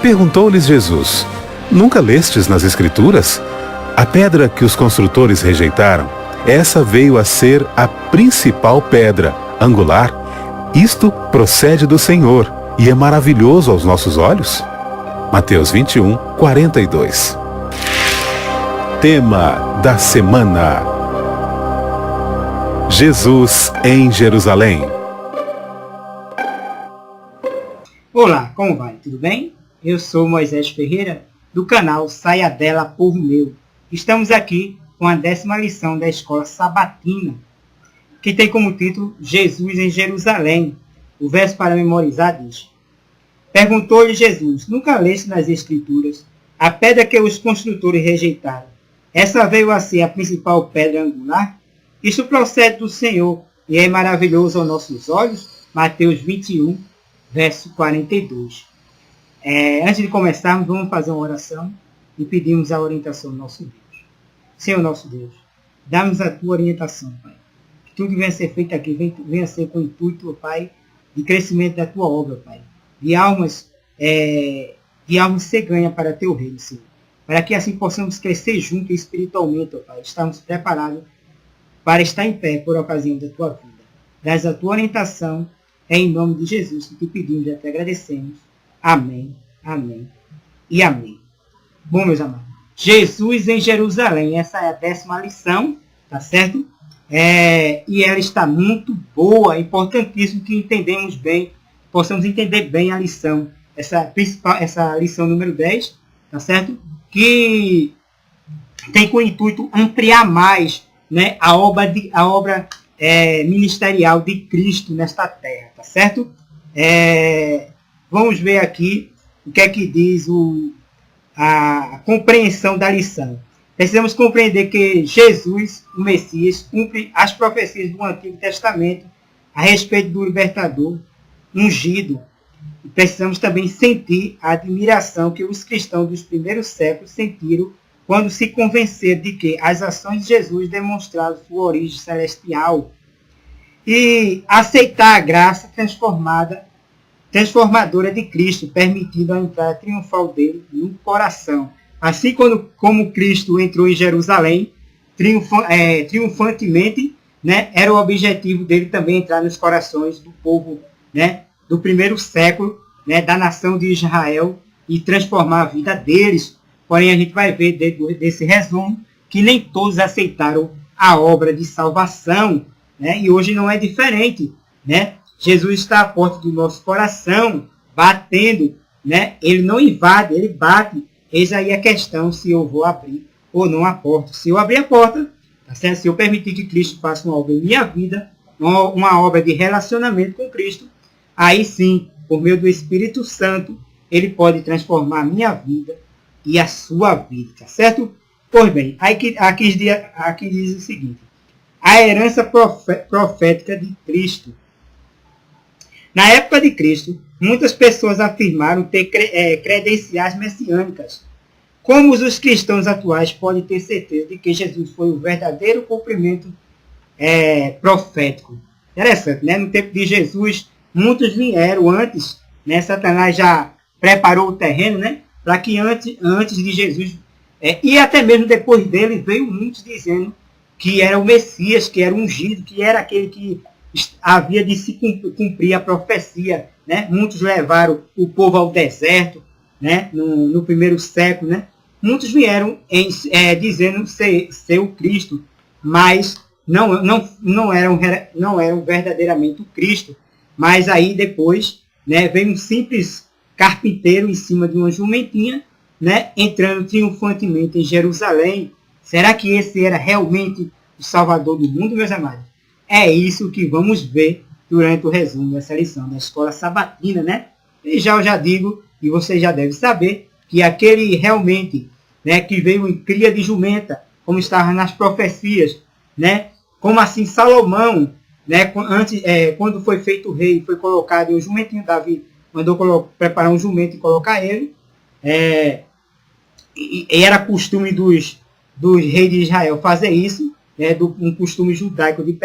Perguntou-lhes Jesus: Nunca lestes nas Escrituras? A pedra que os construtores rejeitaram, essa veio a ser a principal pedra angular. Isto procede do Senhor e é maravilhoso aos nossos olhos. Mateus 21, 42. Tema da semana: Jesus em Jerusalém. Olá, como vai? Tudo bem? Eu sou Moisés Ferreira, do canal Saia Dela, Povo Meu. Estamos aqui com a 10ª lição da Escola Sabatina, que tem como título Jesus em Jerusalém. O verso para memorizar diz: Perguntou-lhe Jesus: Nunca leste nas Escrituras a pedra que os construtores rejeitaram? Essa veio a ser a principal pedra angular? Isso procede do Senhor e é maravilhoso aos nossos olhos. Mateus 21, verso 42. Antes de começarmos, vamos fazer uma oração e pedimos a orientação do nosso Deus. Senhor nosso Deus, dá-nos a tua orientação, Pai. Que tudo que venha a ser feito aqui venha a ser com o intuito, Pai, de crescimento da tua obra, Pai. De almas ser ganha para teu reino, Senhor. Para que assim possamos crescer juntos espiritualmente, Pai. Estamos preparados para estar em pé por ocasião da tua vida. Dás a tua orientação, é em nome de Jesus que te pedimos e te agradecemos. Amém, amém e amém. Bom, meus amados, Jesus em Jerusalém, essa é a 10ª lição, tá certo? E ela está muito boa, importantíssimo que entendemos bem, possamos entender bem a lição, essa lição número 10, tá certo? Que tem como intuito ampliar mais, né, a obra ministerial de Cristo nesta terra, tá certo? Vamos ver aqui o que é que diz a compreensão da lição. Precisamos compreender que Jesus, o Messias, cumpre as profecias do Antigo Testamento a respeito do libertador ungido. E precisamos também sentir a admiração que os cristãos dos primeiros séculos sentiram quando se convenceram de que as ações de Jesus demonstraram sua origem celestial e aceitar a graça transformadora de Cristo, permitindo a entrada triunfal dele no coração. Assim como Cristo entrou em Jerusalém, triunfantemente, né, era o objetivo dele também entrar nos corações do povo, né, do primeiro século, né, da nação de Israel, e transformar a vida deles. Porém, a gente vai ver dentro desse resumo que nem todos aceitaram a obra de salvação, né, e hoje não é diferente, né? Jesus está à porta do nosso coração, batendo, né? Ele não invade, ele bate. Eis aí a questão se eu vou abrir ou não a porta. Se eu abrir a porta, tá certo? Se eu permitir que Cristo faça uma obra em minha vida, uma obra de relacionamento com Cristo, aí sim, por meio do Espírito Santo, ele pode transformar a minha vida e a sua vida, tá certo? Pois bem, aqui diz o seguinte: a herança profética de Cristo. Na época de Cristo, muitas pessoas afirmaram ter credenciais messiânicas. Como os cristãos atuais podem ter certeza de que Jesus foi o verdadeiro cumprimento profético? Interessante, né? No tempo de Jesus, muitos vieram antes, né? Satanás já preparou o terreno, né? Para que antes de Jesus, e até mesmo depois dele, veio muitos dizendo que era o Messias, que era o ungido, que era aquele que havia de se cumprir a profecia, né? Muitos levaram o povo ao deserto, né? No primeiro século, né? Muitos vieram dizendo ser o Cristo, mas não eram verdadeiramente o Cristo. Mas aí depois, né, veio um simples carpinteiro em cima de uma jumentinha, né, entrando triunfantemente em Jerusalém. Será que esse era realmente o Salvador do mundo, meus amados? É isso que vamos ver durante o resumo dessa lição da Escola Sabatina, né? E eu já digo, e você já deve saber, que aquele realmente, né, que veio em cria de jumenta, como estava nas profecias, né? Como assim Salomão, né, quando foi feito rei, foi colocado um jumentinho, Davi mandou preparar um jumento e colocar ele. E era costume dos reis de Israel fazer isso, né, um costume judaico de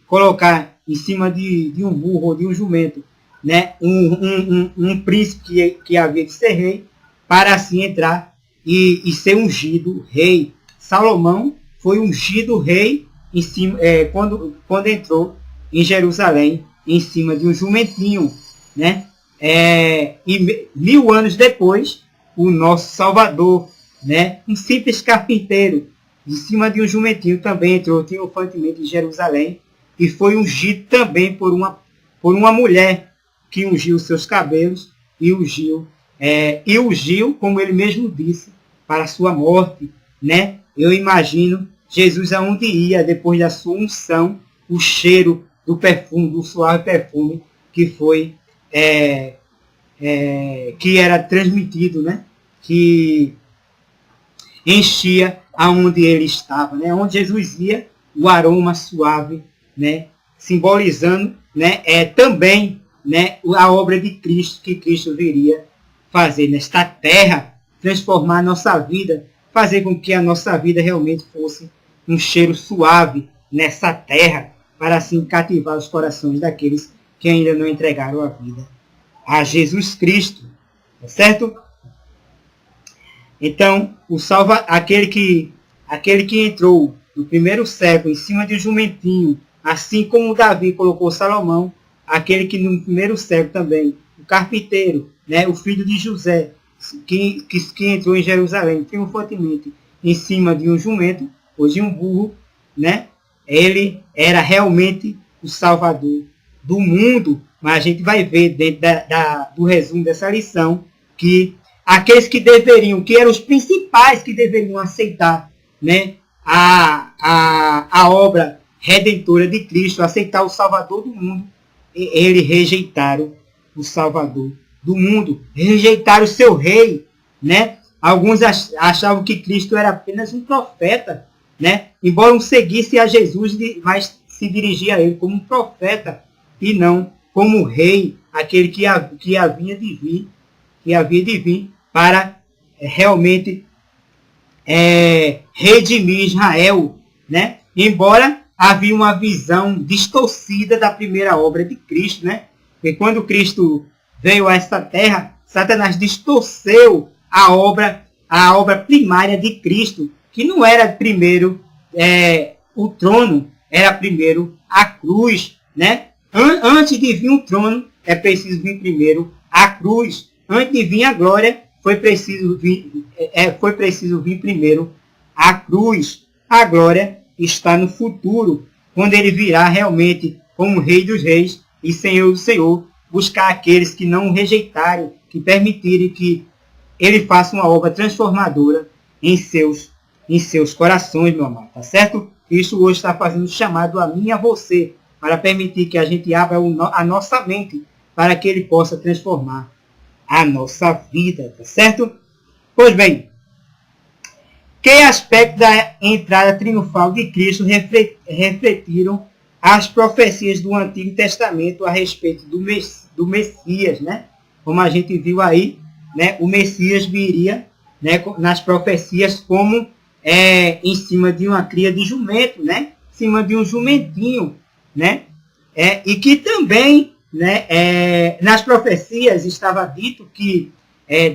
colocar em cima de um burro ou de um jumento né, um príncipe que havia de ser rei, para assim entrar e ser ungido rei. Salomão foi ungido rei em cima, quando entrou em Jerusalém, em cima de um jumentinho, né? E 1000 anos depois, o nosso Salvador, né, um simples carpinteiro, em cima de um jumentinho, também entrou triunfantemente em Jerusalém e foi ungido também por uma mulher que ungiu seus cabelos e ungiu, como ele mesmo disse, para a sua morte, né? Eu imagino Jesus aonde ia depois da sua unção, o cheiro do perfume, do suave perfume que foi que era transmitido, né? Que enchia aonde ele estava, né? Onde Jesus ia, o aroma suave, né? Simbolizando, né? Também, né? A obra de Cristo, que Cristo viria fazer nesta terra, transformar a nossa vida, fazer com que a nossa vida realmente fosse um cheiro suave nessa terra, para assim cativar os corações daqueles que ainda não entregaram a vida a Jesus Cristo, tá certo? Então, aquele que entrou no primeiro século em cima de um jumentinho, assim como Davi colocou Salomão, aquele que no primeiro século também, o carpinteiro, né, o filho de José, que entrou em Jerusalém triunfantemente em cima de um jumento, ou de um burro, né, ele era realmente o Salvador do mundo. Mas a gente vai ver dentro do resumo dessa lição que aqueles que eram os principais que deveriam aceitar, né, a obra redentora de Cristo, aceitar o Salvador do mundo, eles rejeitaram o Salvador do mundo, rejeitaram o seu rei, né? Alguns achavam que Cristo era apenas um profeta, né? Embora não seguisse a Jesus, mas se dirigia a ele como um profeta e não como rei, aquele que havia de vir para realmente redimir Israel, né? Embora havia uma visão distorcida da primeira obra de Cristo, né? Porque quando Cristo veio a esta terra, Satanás distorceu a obra primária de Cristo, que não era primeiro o trono, era primeiro a cruz, né? Antes de vir o trono, é preciso vir primeiro a cruz. Antes de vir a glória, foi preciso vir primeiro a cruz. A glória está no futuro, quando ele virá realmente como Rei dos Reis e Senhor do Senhor, buscar aqueles que não o rejeitarem, que permitirem que ele faça uma obra transformadora em seus corações, meu amado, tá certo? Isso hoje está fazendo chamado a mim e a você, para permitir que a gente abra a nossa mente, para que ele possa transformar a nossa vida, tá certo? Pois bem, que aspecto da entrada triunfal de Cristo refletiram as profecias do Antigo Testamento a respeito do Messias, né? Como a gente viu aí, né? O Messias viria, né, nas profecias como em cima de uma cria de jumento, né? Em cima de um jumentinho, né? E que também, né, nas profecias estava dito que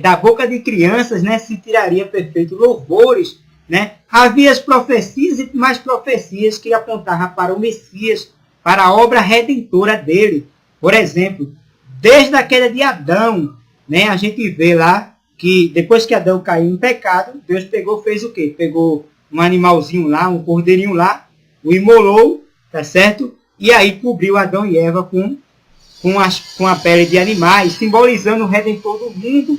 da boca de crianças, né, se tiraria perfeitos louvores, né? Havia as profecias e mais profecias que apontavam para o Messias, para a obra redentora dele. Por exemplo, desde a queda de Adão, né, a gente vê lá que depois que Adão caiu em pecado, Deus fez o quê? Pegou um animalzinho lá, um cordeirinho lá, o imolou, tá certo? E aí cobriu Adão e Eva com a pele de animais, simbolizando o Redentor do mundo,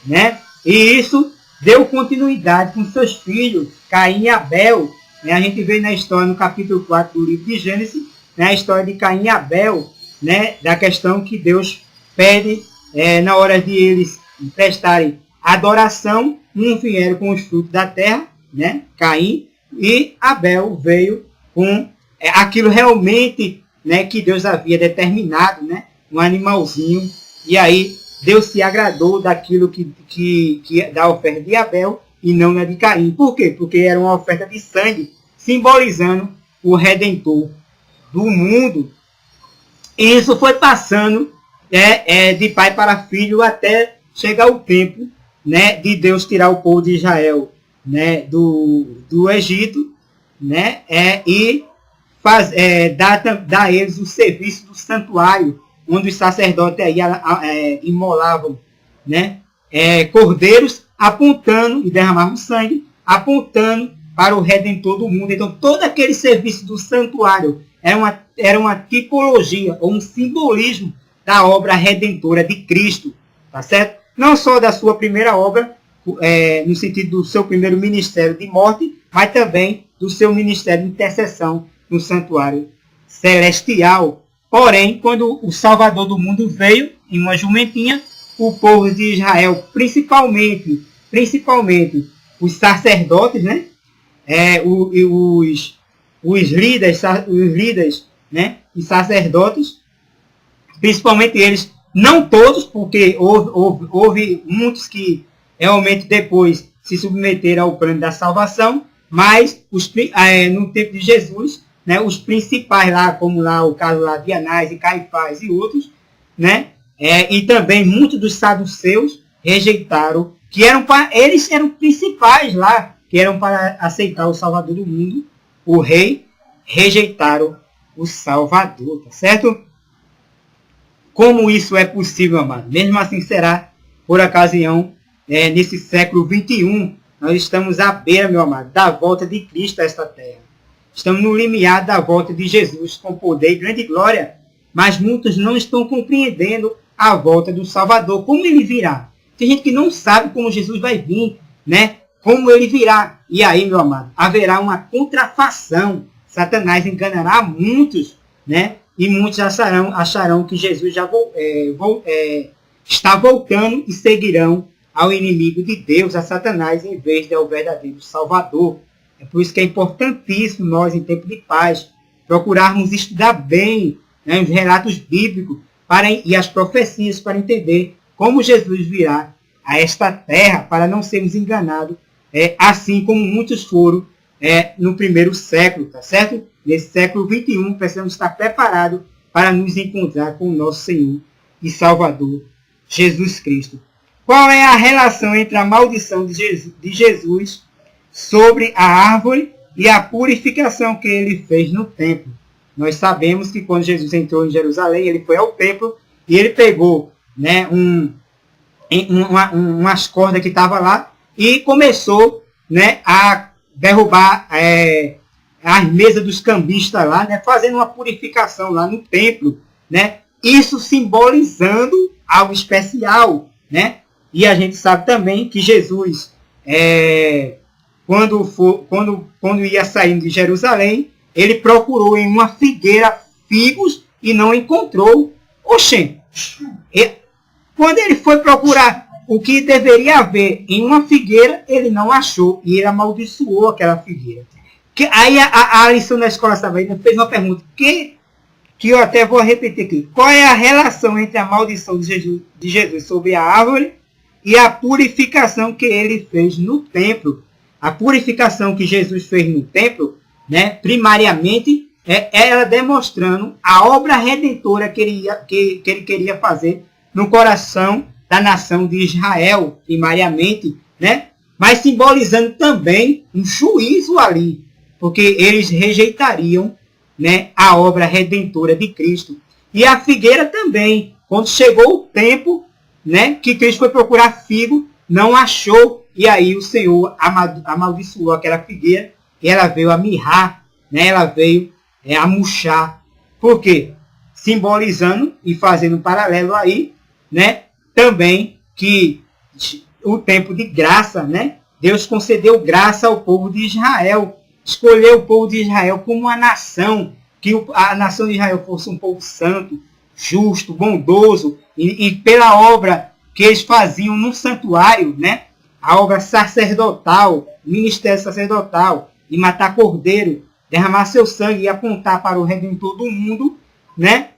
né? E isso deu continuidade com seus filhos, Caim e Abel. Né? A gente vê na história, no capítulo 4 do livro de Gênesis, né, a história de Caim e Abel, né, da questão que Deus pede na hora de eles prestarem adoração, vieram com os frutos da terra, né, Caim, e Abel veio com aquilo realmente, né, que Deus havia determinado, né, um animalzinho, e aí Deus se agradou daquilo que da oferta de Abel e não na de Caim. Por quê? Porque era uma oferta de sangue, simbolizando o Redentor do mundo. E isso foi passando de pai para filho até chegar o tempo, né, de Deus tirar o povo de Israel, né, do Egito, né, e dar a eles o serviço do santuário, onde os sacerdotes aí, imolavam, né, cordeiros, apontando, e derramavam sangue, apontando para o Redentor do mundo. Então, todo aquele serviço do santuário era uma tipologia, ou um simbolismo da obra redentora de Cristo, tá certo? Não só da sua primeira obra, no sentido do seu primeiro ministério de morte, mas também do seu ministério de intercessão no santuário celestial. Porém, quando o Salvador do mundo veio em uma jumentinha, o povo de Israel, principalmente os sacerdotes, né? Os líderes, né? E sacerdotes, principalmente eles, não todos, porque houve muitos que realmente depois se submeteram ao plano da salvação, mas no tempo de Jesus, né, os principais lá, como lá o caso lá de Anás e Caifás e outros, né, e também muitos dos saduceus rejeitaram, eles eram principais lá, que eram para aceitar o Salvador do mundo, o rei, rejeitaram o Salvador, tá certo? Como isso é possível, amado? Mesmo assim será por ocasião, nesse século XXI, nós estamos à beira, meu amado, da volta de Cristo a esta terra. Estamos no limiar da volta de Jesus com poder e grande glória, mas muitos não estão compreendendo a volta do Salvador, como ele virá. Tem gente que não sabe como Jesus vai vir, né? Como ele virá. E aí, meu amado, haverá uma contrafação. Satanás enganará muitos, né? E muitos acharão que Jesus já está voltando e seguirão ao inimigo de Deus, a Satanás, em vez de ao verdadeiro Salvador. É por isso que é importantíssimo nós, em tempo de paz, procurarmos estudar bem, né, os relatos bíblicos e as profecias para entender como Jesus virá a esta terra, para não sermos enganados, assim como muitos foram no primeiro século, tá certo? Nesse século XXI, precisamos estar preparados para nos encontrar com o nosso Senhor e Salvador, Jesus Cristo. Qual é a relação entre a maldição de Jesus sobre a árvore e a purificação que ele fez no templo? Nós sabemos que quando Jesus entrou em Jerusalém, ele foi ao templo e ele pegou, né, umas cordas que estavam lá e começou, né, a derrubar as mesas dos cambistas lá, né, fazendo uma purificação lá no templo, né, isso simbolizando algo especial, né? E a gente sabe também que Jesus, quando ia saindo de Jerusalém, ele procurou em uma figueira figos e não encontrou. Oxê! Quando ele foi procurar o que deveria haver em uma figueira, ele não achou e ele amaldiçoou aquela figueira. Aí a lição da escola sabatina fez uma pergunta que eu até vou repetir aqui. Qual é a relação entre a maldição de Jesus sobre a árvore e a purificação que ele fez no templo? A purificação que Jesus fez no templo, né, primariamente, ela demonstrando a obra redentora que ele queria fazer no coração da nação de Israel, primariamente, né, mas simbolizando também um juízo ali, porque eles rejeitariam, né, a obra redentora de Cristo. E a figueira também, quando chegou o tempo, né, que Cristo foi procurar figo, não achou, e aí o Senhor amaldiçoou aquela figueira, e ela veio a mirrar, né, ela veio a murchar. Por quê? Simbolizando e fazendo um paralelo aí, né, também que o tempo de graça, né, Deus concedeu graça ao povo de Israel, escolheu o povo de Israel como uma nação, que a nação de Israel fosse um povo santo, justo, bondoso, e pela obra que eles faziam no santuário, né, a obra sacerdotal, ministério sacerdotal, de matar cordeiro, derramar seu sangue e apontar para o Redentor do mundo, né,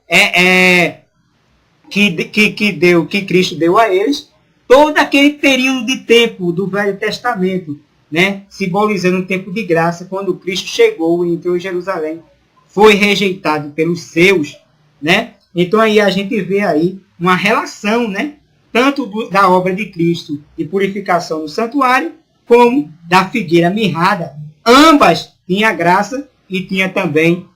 que Cristo deu a eles, todo aquele período de tempo do Velho Testamento, né, simbolizando um tempo de graça, quando Cristo chegou e entrou em Jerusalém, foi rejeitado pelos seus, né? Então aí a gente vê aí uma relação, né? Tanto da obra de Cristo de purificação no santuário, como da figueira mirrada. Ambas tinham graça e tinha também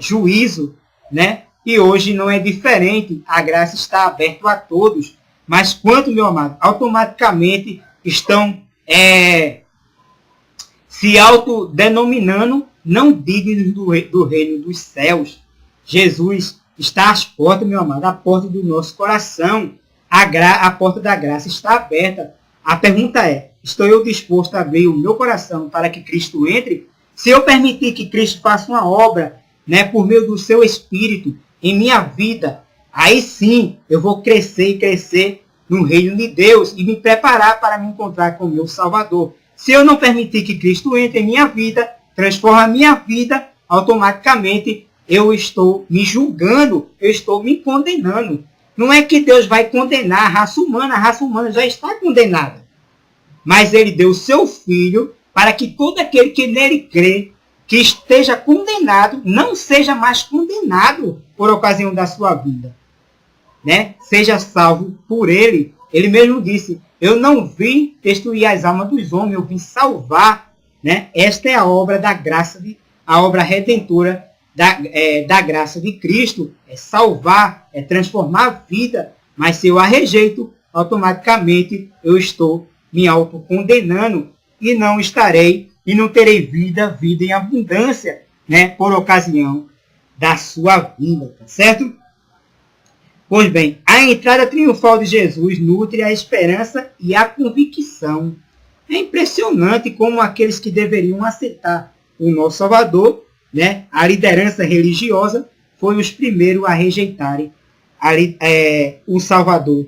juízo, né? E hoje não é diferente, a graça está aberta a todos. Mas quanto, meu amado, automaticamente estão se autodenominando não dignos do reino dos céus. Jesus está às portas, meu amado, à porta do nosso coração. A porta da graça está aberta. A pergunta é, estou eu disposto a abrir o meu coração para que Cristo entre? Se eu permitir que Cristo faça uma obra, né, por meio do seu Espírito em minha vida, aí sim eu vou crescer e crescer no reino de Deus e me preparar para me encontrar com o meu Salvador. Se eu não permitir que Cristo entre em minha vida, transforme a minha vida, automaticamente eu estou me julgando, eu estou me condenando. Não é que Deus vai condenar a raça humana já está condenada. Mas ele deu o seu Filho para que todo aquele que nele crê, que esteja condenado, não seja mais condenado por ocasião da sua vida. Né? Seja salvo por ele. Ele mesmo disse, eu não vim destruir as almas dos homens, eu vim salvar. Né? Esta é a obra da graça, a obra redentora da graça de Cristo. É salvar, é transformar a vida. Mas se eu a rejeito, automaticamente eu estou me autocondenando e não estarei e não terei vida em abundância, né? Por ocasião da sua vida, tá certo? Pois bem, a entrada triunfal de Jesus nutre a esperança e a convicção. É impressionante como aqueles que deveriam aceitar o nosso Salvador, né, a liderança religiosa, foi os primeiros a rejeitarem o Salvador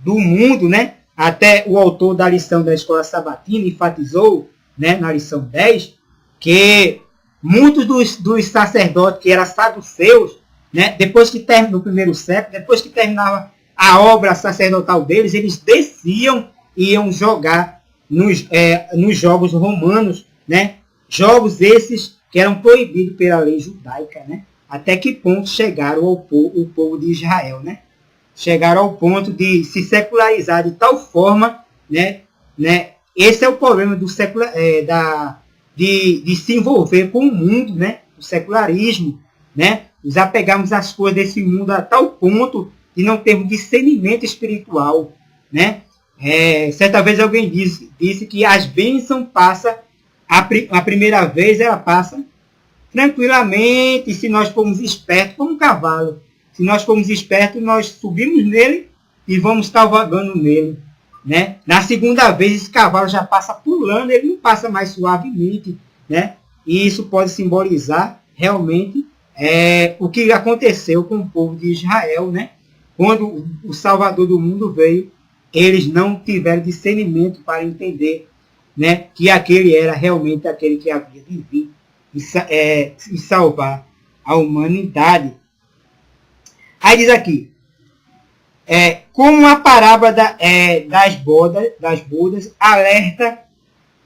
do mundo, né? Até o autor da lição da Escola Sabatina enfatizou, né, na lição 10, que muitos dos sacerdotes que eram saduceus, né, depois que terminou no primeiro século, depois que terminava a obra sacerdotal deles, eles desciam e iam jogar nos jogos romanos, né, jogos esses que eram proibidos pela lei judaica, né? Até que ponto chegaram o povo de Israel, né? Chegaram ao ponto de se secularizar de tal forma, né? Esse é o problema do de se envolver com o mundo, né? O secularismo, né? Nos apegarmos às coisas desse mundo a tal ponto de não termos discernimento espiritual, né? Certa vez alguém disse que as bênçãos passam, a primeira vez ela passa tranquilamente, se nós formos espertos, como um cavalo. Se nós formos espertos, nós subimos nele e vamos cavalgando nele. Né? Na segunda vez, esse cavalo já passa pulando, ele não passa mais suavemente. Né? E isso pode simbolizar realmente o que aconteceu com o povo de Israel. Né? Quando o Salvador do mundo veio, eles não tiveram discernimento para entender, né, que aquele era realmente aquele que havia de vir e salvar a humanidade. Aí diz aqui, como a parábola das bodas alerta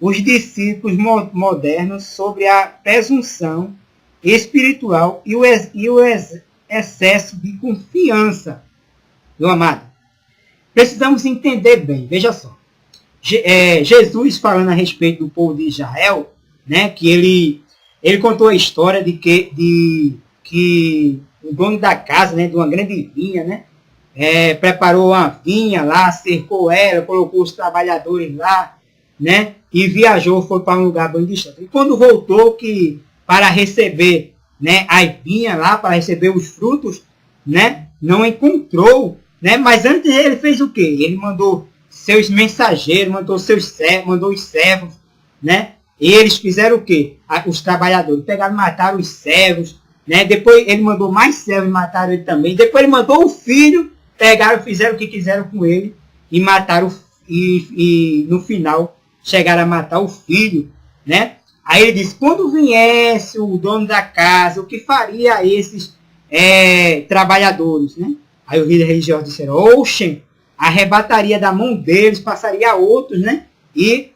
os discípulos modernos sobre a presunção espiritual e o excesso de confiança. Meu amado, precisamos entender bem, veja só. Jesus falando a respeito do povo de Israel, né, que ele contou a história de que o dono da casa, né, de uma grande vinha, né, preparou uma vinha lá, cercou ela, colocou os trabalhadores lá, né, e viajou, foi para um lugar bem distante. E quando voltou para receber, né, as vinhas lá, para receber os frutos, né, não encontrou, né, mas antes ele fez o quê? Ele mandou seus mensageiros, mandou os servos, né? E eles fizeram o quê? Os trabalhadores pegaram, mataram os servos, né? Depois ele mandou mais servos e mataram ele também. Depois ele mandou o filho, pegaram, fizeram o que quiseram com ele e mataram, e no final chegaram a matar o filho, né? Aí ele disse, quando viesse o dono da casa, o que faria a esses trabalhadores, né? Aí os líderes religiosos disseram, oxen, arrebataria da mão deles, passaria a outros, né? E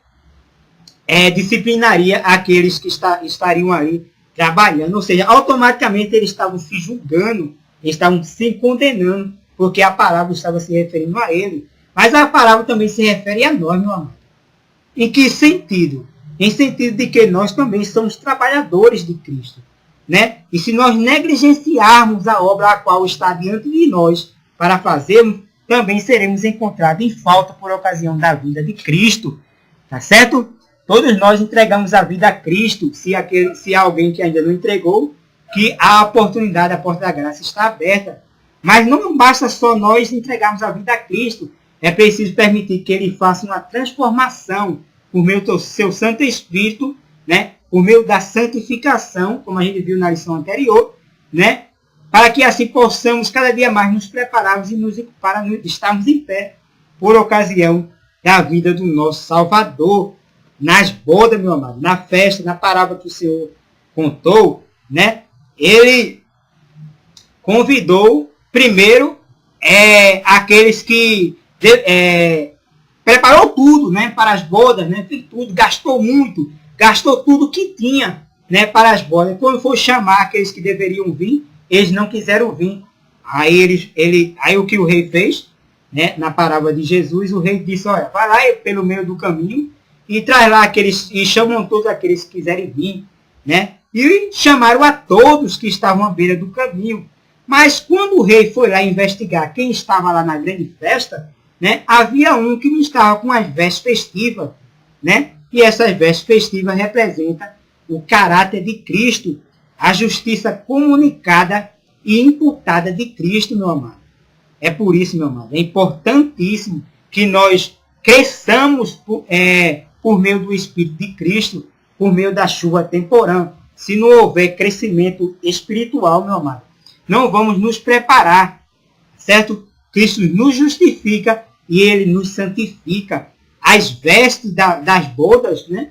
disciplinaria aqueles que estariam ali trabalhando. Ou seja, automaticamente eles estavam se julgando, eles estavam se condenando porque a parábola estava se referindo a ele. Mas a parábola também se refere a nós, meu amado. Em que sentido? Em sentido de que nós também somos trabalhadores de Cristo, né? E se nós negligenciarmos a obra a qual está diante de nós para fazermos, também seremos encontrados em falta por ocasião da vida de Cristo. Tá certo? Todos nós entregamos a vida a Cristo. Se há alguém que ainda não entregou, que a oportunidade, a porta da graça está aberta. Mas não basta só nós entregarmos a vida a Cristo. É preciso permitir que Ele faça uma transformação por meio do seu Santo Espírito, né? Por meio da santificação, como a gente viu na lição anterior, né? Para que assim possamos cada dia mais nos prepararmos para estarmos em pé por ocasião da vida do nosso Salvador. Nas bodas, meu amado, na festa, na parábola que o Senhor contou, né? Ele convidou primeiro aqueles que preparou tudo, né, para as bodas, né? Fez tudo, gastou muito, gastou tudo que tinha, né, para as bodas. Quando foi chamar aqueles que deveriam vir, eles não quiseram vir. Aí o que o rei fez, né, na parábola de Jesus, o rei disse: olha, vai lá pelo meio do caminho e traz lá aqueles, e chamam todos aqueles que quiserem vir, né? E chamaram a todos que estavam à beira do caminho. Mas quando o rei foi lá investigar quem estava lá na grande festa, né, havia um que não estava com as vestes festivas, né? E essas vestes festivas representam o caráter de Cristo, a justiça comunicada e imputada de Cristo, meu amado. É por isso, meu amado, é importantíssimo que nós cresçamos por meio do Espírito de Cristo, por meio da chuva temporã. Se não houver crescimento espiritual, meu amado, não vamos nos preparar, certo? Cristo nos justifica e Ele nos santifica. As vestes das bodas, né,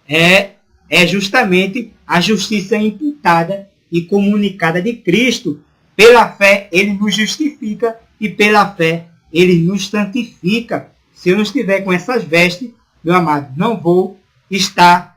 é justamente a justiça imputada e comunicada de Cristo. Pela fé, Ele nos justifica e pela fé, Ele nos santifica. Se eu não estiver com essas vestes, meu amado, não vou estar...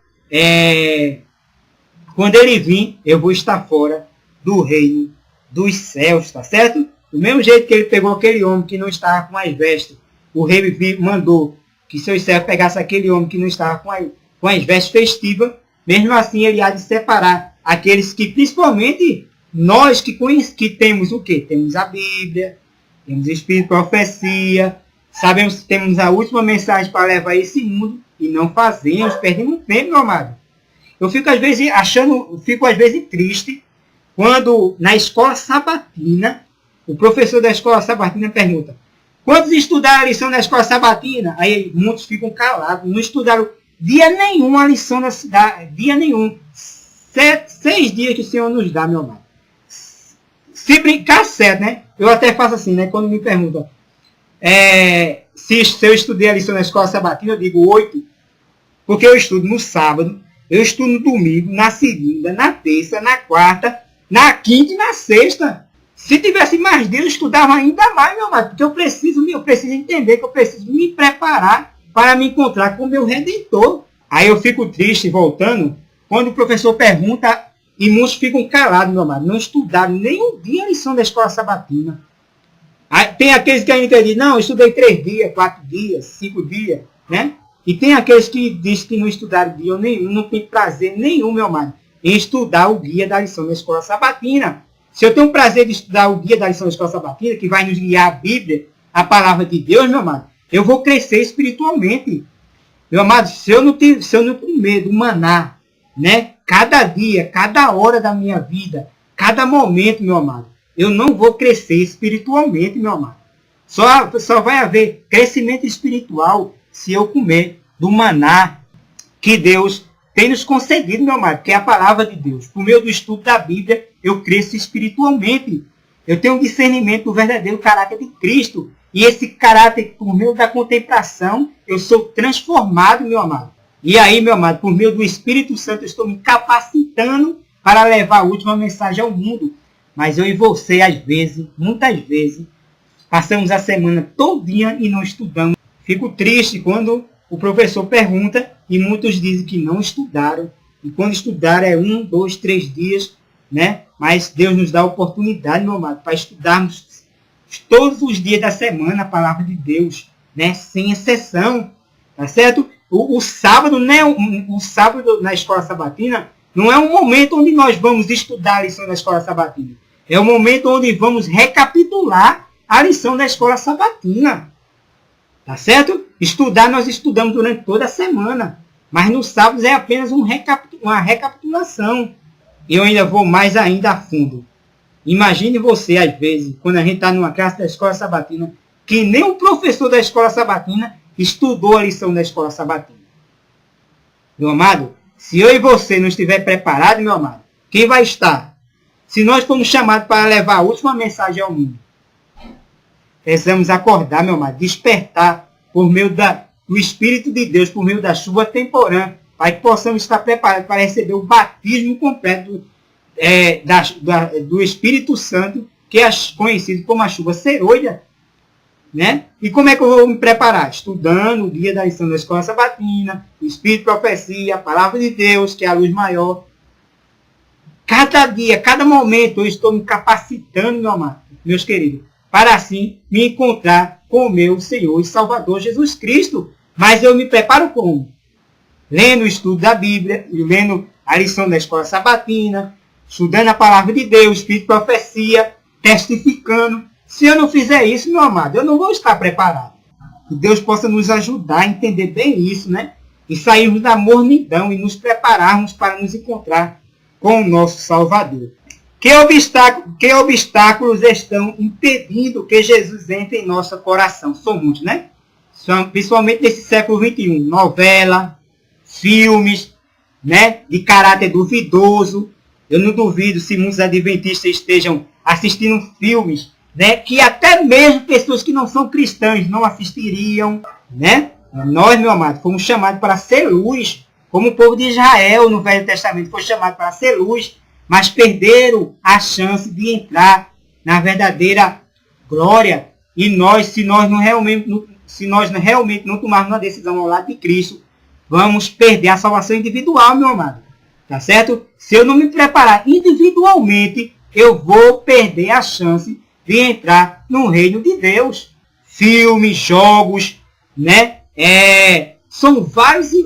Quando Ele vir, eu vou estar fora do reino dos céus, tá certo? Do mesmo jeito que Ele pegou aquele homem que não estava com as vestes, o rei mandou que seus servos pegassem aquele homem que não estava com as vestes festivas. Mesmo assim, Ele há de separar aqueles que, principalmente nós que temos o quê? Temos a Bíblia, temos o Espírito de Profecia, sabemos que temos a última mensagem para levar a esse mundo e não fazemos, perdemos tempo, meu amado. Eu fico às vezes triste quando na escola sabatina, o professor da escola sabatina pergunta: quantos estudaram a lição da escola sabatina? Aí muitos ficam calados, não estudaram dia nenhum a lição da cidade, dia nenhum. 6 dias que o Senhor nos dá, meu amado. Se brincar certo, né? Eu até faço assim, né? Quando me perguntam se eu estudei a lição da escola sabatina, eu digo 8, porque eu estudo no sábado, eu estudo no domingo, na segunda, na terça, na quarta, na quinta e na sexta. Se tivesse mais dias, eu estudava ainda mais, meu amado, porque eu preciso entender que eu preciso me preparar para me encontrar com o meu Redentor. Aí eu fico triste, voltando, quando o professor pergunta e muitos ficam calados, meu amado, não estudaram nenhum dia a lição da escola sabatina. Aí, tem aqueles que ainda dizem: não, eu estudei 3 dias, 4 dias, 5 dias, né? E tem aqueles que dizem que não estudaram dia nenhum, não tem prazer nenhum, meu amado, em estudar o guia da lição da escola sabatina. Se eu tenho prazer de estudar o guia da lição da escola sabatina, que vai nos guiar a Bíblia, a palavra de Deus, meu amado, eu vou crescer espiritualmente. Meu amado, se eu não comer do maná, né, cada dia, cada hora da minha vida, cada momento, meu amado, eu não vou crescer espiritualmente, meu amado. Só vai haver crescimento espiritual se eu comer do maná que Deus tem nos concedido, meu amado, que é a palavra de Deus. Por meio do estudo da Bíblia, eu cresço espiritualmente. Eu tenho um discernimento do verdadeiro caráter de Cristo. E esse caráter, por meio da contemplação, eu sou transformado, meu amado. E aí, meu amado, por meio do Espírito Santo, eu estou me capacitando para levar a última mensagem ao mundo. Mas eu e você, às vezes, muitas vezes, passamos a semana todinha e não estudamos. Fico triste quando o professor pergunta e muitos dizem que não estudaram. E quando estudaram é 1, 2, 3 dias, né? Mas Deus nos dá a oportunidade, meu amado, para estudarmos todos os dias da semana, a palavra de Deus, né? Sem exceção, tá certo? O sábado, né? O sábado na escola sabatina não é um momento onde nós vamos estudar a lição da escola sabatina. É o momento onde vamos recapitular a lição da escola sabatina. Tá certo? Estudar, nós estudamos durante toda a semana. Mas no sábado é apenas uma recapitulação. Eu ainda vou mais ainda a fundo. Imagine você, às vezes, quando a gente está numa classe da escola sabatina, que nem o professor da escola sabatina estudou a lição da escola sabatina. Meu amado, se eu e você não estiver preparado, meu amado, quem vai estar? Se nós formos chamados para levar a última mensagem ao mundo, precisamos acordar, meu amado, despertar por meio do Espírito de Deus, por meio da chuva temporã, para que possamos estar preparados para receber o batismo completo do Espírito Santo, que é conhecido como a chuva ceroida. Né? E como é que eu vou me preparar? Estudando o dia da lição da escola sabatina, o Espírito de Profecia, a Palavra de Deus, que é a luz maior. Cada dia, cada momento, eu estou me capacitando, meu amado, meus queridos, para assim me encontrar com o meu Senhor e Salvador Jesus Cristo. Mas eu me preparo como? Lendo o estudo da Bíblia, lendo a lição da escola sabatina, estudando a Palavra de Deus, Espírito de Profecia, testificando. Se eu não fizer isso, meu amado, eu não vou estar preparado. Que Deus possa nos ajudar a entender bem isso, né? E sairmos da mornidão e nos prepararmos para nos encontrar com o nosso Salvador. Que obstáculos estão impedindo que Jesus entre em nosso coração? São muitos, né? Principalmente nesse século XXI. Novela, filmes, né? De caráter duvidoso. Eu não duvido se muitos adventistas estejam assistindo filmes, né, que até mesmo pessoas que não são cristãs não assistiriam, né? Nós, meu amado, fomos chamados para ser luz, como o povo de Israel no Velho Testamento foi chamado para ser luz, mas perderam a chance de entrar na verdadeira glória. E nós, se nós realmente não tomarmos uma decisão ao lado de Cristo, vamos perder a salvação individual, meu amado. Tá certo? Se eu não me preparar individualmente, eu vou perder a chance de entrar no reino de Deus. Filmes, jogos, né? São várias e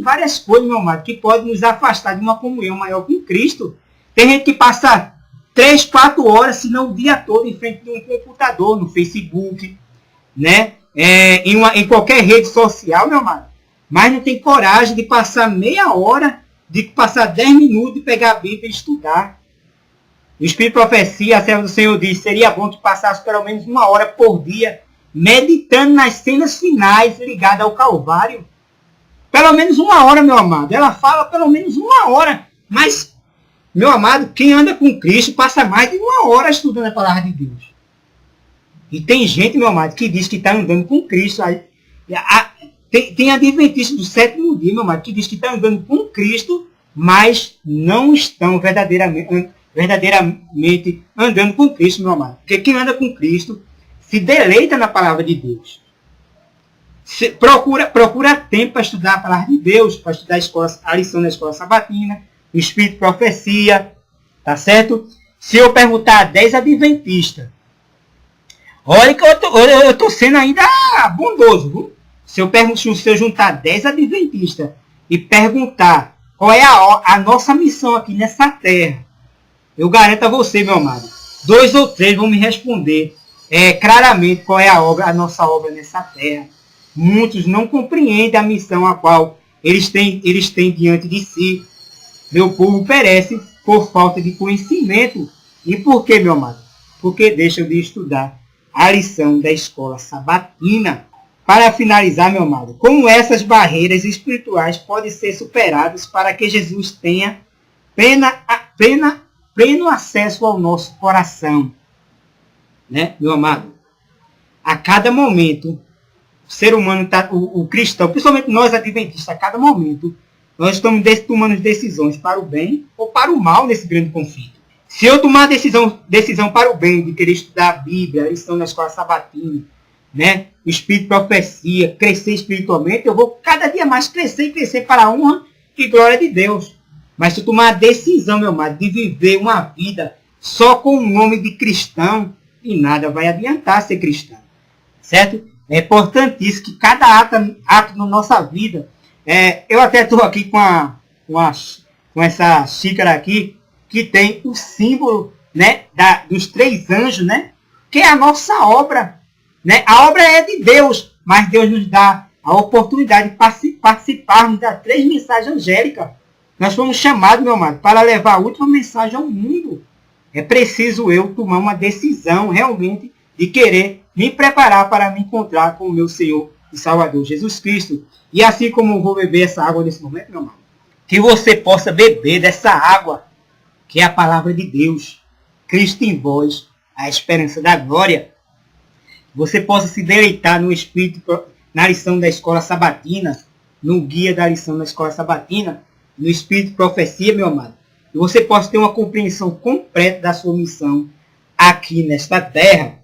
várias coisas, meu amado, que podem nos afastar de uma comunhão maior com Cristo. Tem gente que passa 3, 4 horas, se não o dia todo, em frente de um computador, no Facebook, né? Em qualquer rede social, meu amado. Mas não tem coragem de passar meia hora, de passar 10 minutos, de pegar a Bíblia e estudar. O Espírito de Profecia, a serva do Senhor diz, seria bom que passasse pelo menos 1 hora por dia, meditando nas cenas finais ligadas ao Calvário. Pelo menos 1 hora, meu amado. Ela fala pelo menos 1 hora. Mas, meu amado, quem anda com Cristo passa mais de 1 hora estudando a palavra de Deus. E tem gente, meu amado, que diz que está andando com Cristo. Tem adventistas do 7º dia, meu amado, que diz que está andando com Cristo, mas não estão verdadeiramente andando com Cristo, meu amado. Porque quem anda com Cristo se deleita na palavra de Deus. Procura tempo para estudar a palavra de Deus, para estudar a lição da escola sabatina, o Espírito de Profecia, tá certo? Se eu perguntar a 10 adventistas, olha que eu estou sendo ainda bondoso, viu? Se eu juntar 10 adventistas e perguntar qual é a nossa missão aqui nessa terra, eu garanto a você, meu amado, 2 ou 3 vão me responder claramente qual é a nossa obra nessa terra. Muitos não compreendem a missão a qual eles têm diante de si. Meu povo perece por falta de conhecimento. E por quê, meu amado? Porque deixam de estudar a lição da escola sabatina. Para finalizar, meu amado, como essas barreiras espirituais podem ser superadas para que Jesus tenha pleno acesso ao nosso coração, né, meu amado? A cada momento, o ser humano, o cristão, principalmente nós adventistas, a cada momento, nós estamos tomando decisões para o bem ou para o mal nesse grande conflito. Se eu tomar decisão para o bem, de querer estudar a Bíblia, a lição da escola sabatina, né, o Espírito de Profecia, crescer espiritualmente, eu vou cada dia mais crescer e crescer para a honra e glória de Deus. Mas se eu tomar a decisão, meu amado, de viver uma vida só com o nome de cristão, e nada vai adiantar ser cristão. Certo? É importantíssimo que cada ato na nossa vida, eu até estou aqui com essa xícara aqui, que tem o símbolo, né, dos 3 anjos, né, que é a nossa obra. Né? A obra é de Deus, mas Deus nos dá a oportunidade de participarmos das 3 mensagens angélicas. Nós fomos chamados, meu amado, para levar a última mensagem ao mundo. É preciso eu tomar uma decisão realmente de querer me preparar para me encontrar com o meu Senhor e Salvador Jesus Cristo. E assim como eu vou beber essa água nesse momento, meu amado, que você possa beber dessa água, que é a palavra de Deus, Cristo em vós, a esperança da glória. Você possa se deleitar no Espírito, na lição da escola sabatina, no guia da lição da escola sabatina, no Espírito de profecia, meu amado. E você possa ter uma compreensão completa da sua missão aqui nesta terra.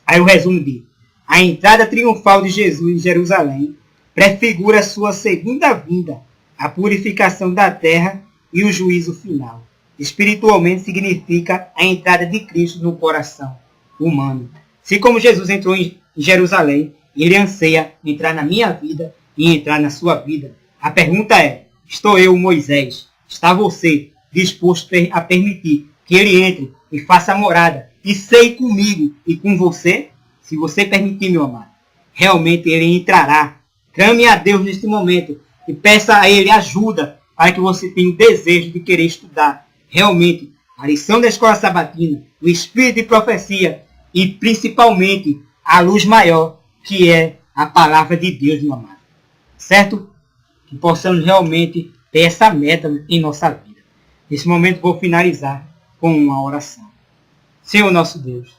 Aí o resumo diz: a entrada triunfal de Jesus em Jerusalém prefigura a sua segunda vinda, a purificação da terra e o juízo final. Espiritualmente significa a entrada de Cristo no coração humano. Assim como Jesus entrou em Jerusalém, ele anseia entrar na minha vida e entrar na sua vida. A pergunta é: estou eu, Moisés? Está você disposto a permitir que ele entre e faça morada e ceie comigo e com você? Se você permitir, meu amado, realmente ele entrará. Clame a Deus neste momento e peça a ele ajuda para que você tenha o desejo de querer estudar realmente a lição da escola sabatina, o Espírito de profecia e principalmente a luz maior, que é a palavra de Deus, meu amado. Certo? Que possamos realmente ter essa meta em nossa vida. Nesse momento vou finalizar com uma oração. Senhor nosso Deus,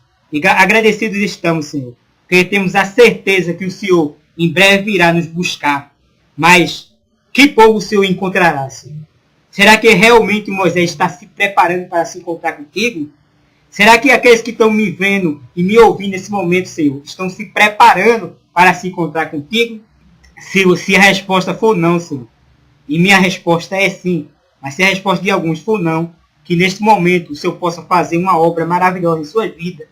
agradecidos estamos, Senhor, porque temos a certeza que o Senhor em breve virá nos buscar. Mas que povo o Senhor encontrará, Senhor? Será que realmente Moisés está se preparando para se encontrar contigo? Será que aqueles que estão me vendo e me ouvindo nesse momento, Senhor, estão se preparando para se encontrar contigo? Se a resposta for não, Senhor, e minha resposta é sim, mas se a resposta de alguns for não, que neste momento o Senhor possa fazer uma obra maravilhosa em sua vida,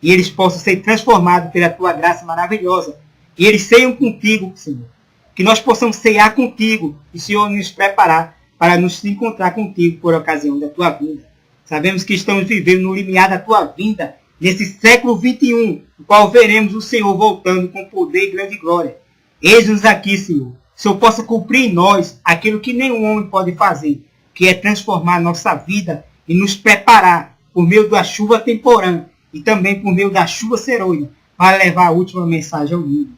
e eles possam ser transformados pela tua graça maravilhosa, e eles ceiam contigo, Senhor. Que nós possamos ceiar contigo, e o Senhor nos preparar para nos encontrar contigo por ocasião da tua vinda. Sabemos que estamos vivendo no limiar da tua vinda, nesse século 21, no qual veremos o Senhor voltando com poder e grande glória. Eis-nos aqui, Senhor. O Senhor possa cumprir em nós aquilo que nenhum homem pode fazer, que é transformar a nossa vida e nos preparar por meio da chuva temporã e também por meio da chuva serônia para levar a última mensagem ao mundo.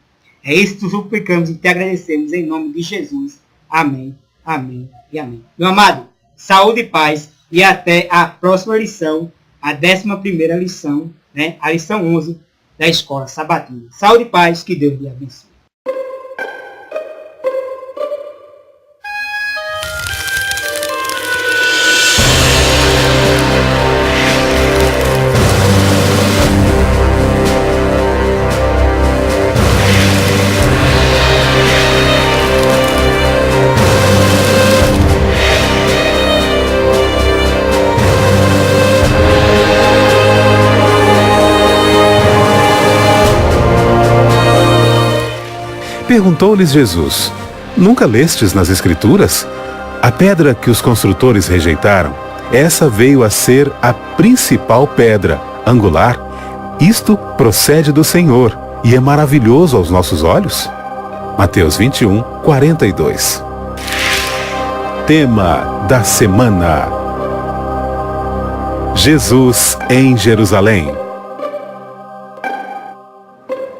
É isso que suplicamos e te agradecemos em nome de Jesus. Amém, amém e amém. Meu amado, saúde e paz e até a próxima lição, a 11ª lição, né? A lição 11 da Escola Sabatina. Saúde e paz, que Deus lhe abençoe. Perguntou-lhes Jesus: nunca lestes nas Escrituras? A pedra que os construtores rejeitaram, essa veio a ser a principal pedra angular. Isto procede do Senhor e é maravilhoso aos nossos olhos. Mateus 21, 42. Tema da semana: Jesus em Jerusalém.